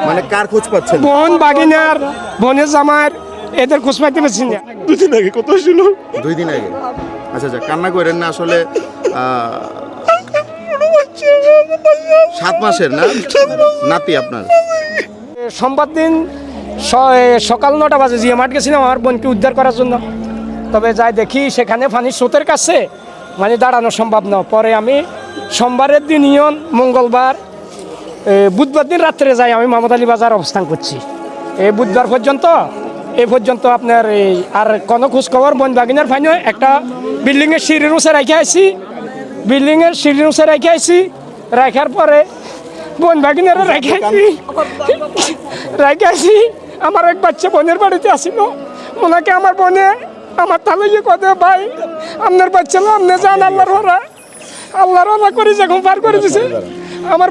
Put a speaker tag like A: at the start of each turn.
A: মানে কার খোঁজ পাচ্ছেন?
B: বোন বাগিনার বোনের জামার এদের খোঁজ পাইতে পারছি না।
C: 2 দিন আগে কত ছিল?
A: 2 দিন আগে। আচ্ছা আচ্ছা, কান্না করেন না আসলে। 7 মাসের না নাতি আপনার?
B: সোমবার দিন সকাল 9টা বাজে জিয়া মাঠ গেছিলাম আমার বোনকে উদ্ধার করার জন্য। তবে যাই দেখি সেখানে পানির স্রোতের কাছে মানে দাঁড়ানো সম্ভব না। পরে আমি সোমবারের দিন মঙ্গলবার বুধবার দিন রাত্রে যাই আমি মামদ আলী বাজার অবস্থান করছি। এই বুধবার পর্যন্ত আপনার এই আর কোনো খোঁজখবর বোন বাগিনার ফাইনে একটা বিল্ডিংয়ের সিঁড়ির উঁচে রেখে আইছি। রাখার পরে বোন বাগিনারে রেখে আইছি। আমার এক বাচ্চা বোনের বাড়িতে আসিল। ওনাকে আমার বোনে আমার তাহলে কথা ভাই আপনার বাচ্চা আপনি যান আল্লাহর করে যখন পার করে দিছে আমার